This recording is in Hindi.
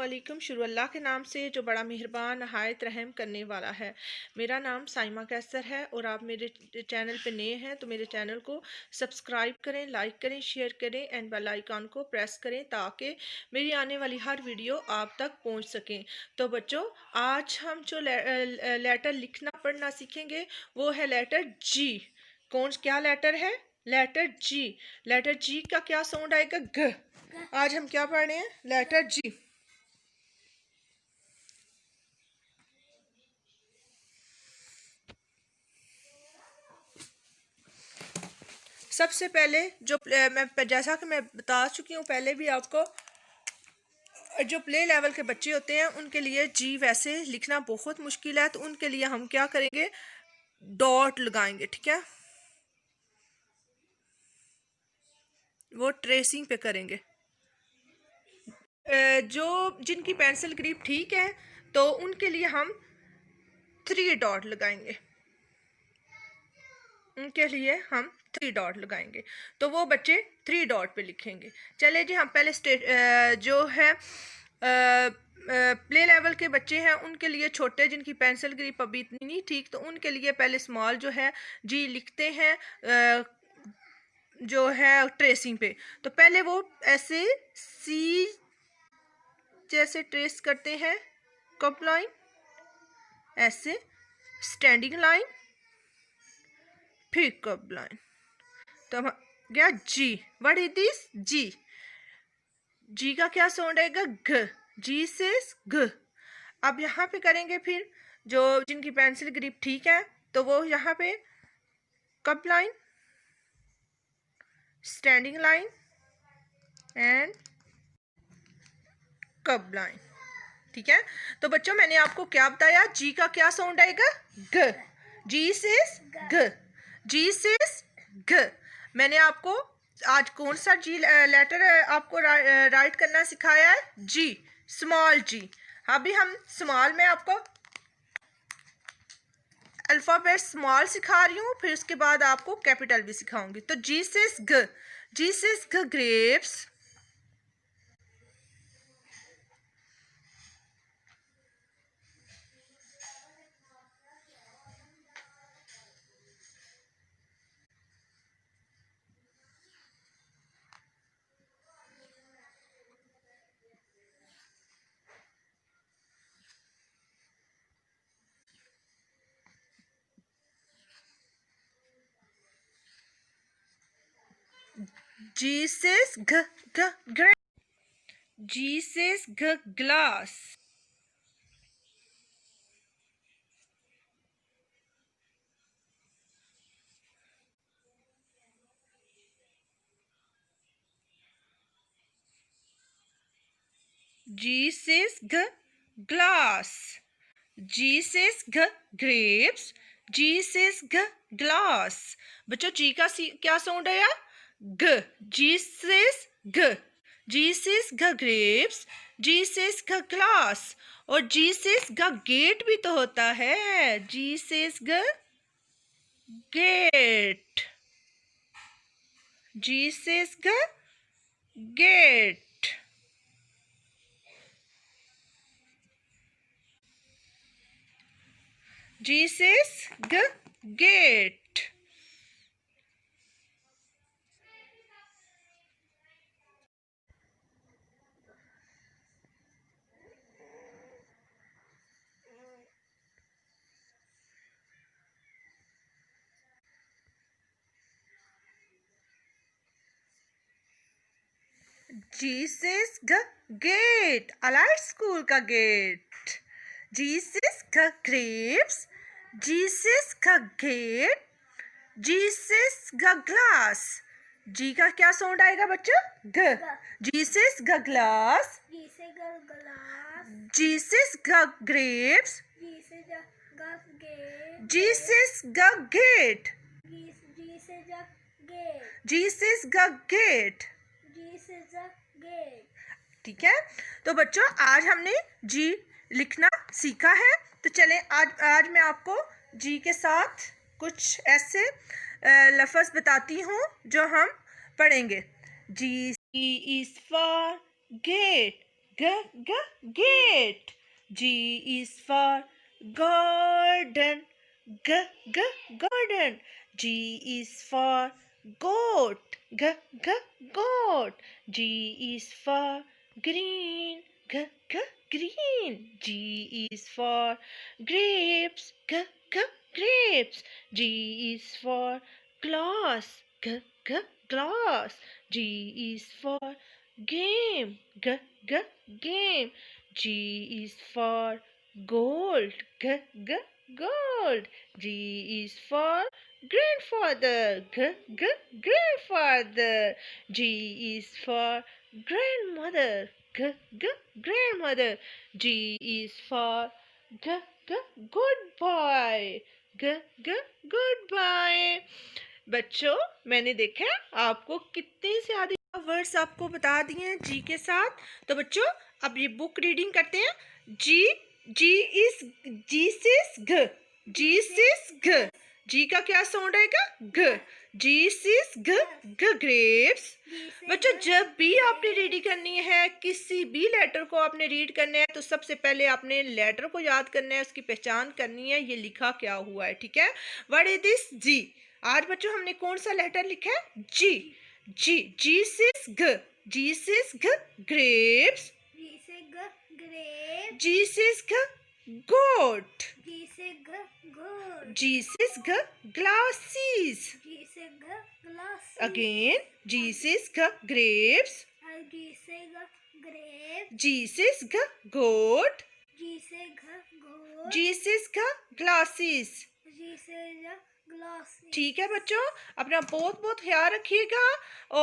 अस्सलामुअलैकुम। शुरू अल्लाह के नाम से जो बड़ा मेहरबान नहायत रहम करने वाला है। मेरा नाम साइमा कैसर है और आप मेरे चैनल पे नए हैं तो मेरे चैनल को सब्सक्राइब करें, लाइक करें, शेयर करें एंड बेल आइकन को प्रेस करें ताकि मेरी आने वाली हर वीडियो आप तक पहुंच सकें। तो बच्चों, आज हम जो लेटर लिखना पढ़ना सीखेंगे वो है लेटर जी। क्या लेटर है? लेटर जी। लेटर जी का क्या साउंड आएगा? ग। आज हम क्या पढ़ रहे हैं? लेटर जी। सबसे पहले जो मैं जैसा कि मैं बता चुकी हूँ पहले भी आपको, जो प्ले लेवल के बच्चे होते हैं उनके लिए जी वैसे लिखना बहुत मुश्किल है, तो उनके लिए हम क्या करेंगे? डॉट लगाएंगे, ठीक है? वो ट्रेसिंग पे करेंगे। जो जिनकी पेंसिल ग्रिप ठीक है तो उनके लिए हम 3 डॉट लगाएंगे। उनके लिए हम 3 डॉट लगाएंगे तो वो बच्चे 3 डॉट पे लिखेंगे। चले जी, हम पहले जो है प्ले लेवल के बच्चे हैं उनके लिए, छोटे जिनकी पेंसिल ग्रिप अभी इतनी नहीं ठीक, तो उनके लिए पहले स्मॉल जो है जी लिखते हैं जो है ट्रेसिंग पे। तो पहले वो ऐसे सी जैसे ट्रेस करते हैं, कप लाइन, ऐसे स्टैंडिंग लाइन, फिर कप लाइन। तो हम गया G. What is this? G. G का क्या साउंड आएगा? घ। जी से घ। अब यहाँ पे करेंगे फिर जो जिनकी पेंसिल ग्रिप ठीक है तो वो यहाँ पे cup line, standing line and cup line. ठीक है, तो बच्चों मैंने आपको क्या बताया? जी का क्या साउंड आएगा? ग। जी से घ। जी से घ। मैंने आपको आज कौन सा जी लेटर आपको राइट करना सिखाया है? जी, स्मॉल जी। अभी हम स्मॉल में आपको अल्फ़ाबेट स्मॉल सिखा रही हूँ, फिर उसके बाद आपको कैपिटल भी सिखाऊंगी। तो जी से ग। जी से ग, ग्रेप्स। जी से ग, ग्रेप। जी से ग, ग्लास। जी से ग, ग्लास। जी से ग, ग्रेप्स। जी से ग, ग्लास। बच्चों जी का क्या साउंड आया? ग। जी से ग। जी से ग, ग्रेप्स। जी से ग, ग्लास। और जी से ग, गेट भी तो होता है। जी से ग, गेट। जी से ग, गेट। जी से ग, गेट। जी से ग, गेट, अलाइट स्कूल का गेट। जी से ग, ग्रेप्स। जी से ग, गेट। जी से ग, ग्लास। जी का क्या साउंड आएगा बच्चों? ग। जी से ग, ग्लास। जी से ग्लास। जी से ग, ग्रेप्स। जी से गेट। जी से ग, गेट। जी से गेट। जी से ग, गेट। जी से गेट। ठीक है, तो बच्चों आज हमने जी लिखना सीखा है। तो चलें आज मैं आपको जी के साथ कुछ ऐसे लफ्ज़ बताती हूँ जो हम पढ़ेंगे। G is for get, gate. G is for garden. Garden. G is for goat. Goat. G is for green. Green. G is for grapes. Grapes. G is for glass. Glass. G is for game. Game. G is for gold. Gold. G is for grandfather. Grandfather. G is for grandmother. Grandmother. G is for goodbye. Goodbye. बच्चों, मैंने देखा आपको कितने ज्यादा वर्ड्स आपको बता दिए हैं जी के साथ। तो बच्चों, अब ये बुक रीडिंग करते हैं। जी सिस घ। जी सिस घ। जी का क्या साउंड आएगा? घ। जी सिस घ। ग्रेप्स। बच्चों, जब भी आपने रीडिंग करनी है, किसी भी लेटर को आपने रीड करना है, तो सबसे पहले आपने लेटर को याद करना है, उसकी पहचान करनी है, ये लिखा क्या हुआ है। ठीक है? What is this? जी। आज बच्चों हमने कौन सा लेटर लिखा है? जी। जी सिस घ। जी सिस घ। ग्रेप्स। जी से ग ग्रेप। जी सिस घ। गोट। जी से ग गोट। जी सिस घ। ग्लासेस। जी से ग ग्लास। अगेन, जी सिस घ। ग्रेप्स। जी से ग ग्रेप। जी सिस घ। गोट। जी से ग गोट। जी सिस घ। ग्लासेस। जी से ग ग्लास। ठीक है बच्चों, अपना बहुत बहुत ख्याल रखिएगा और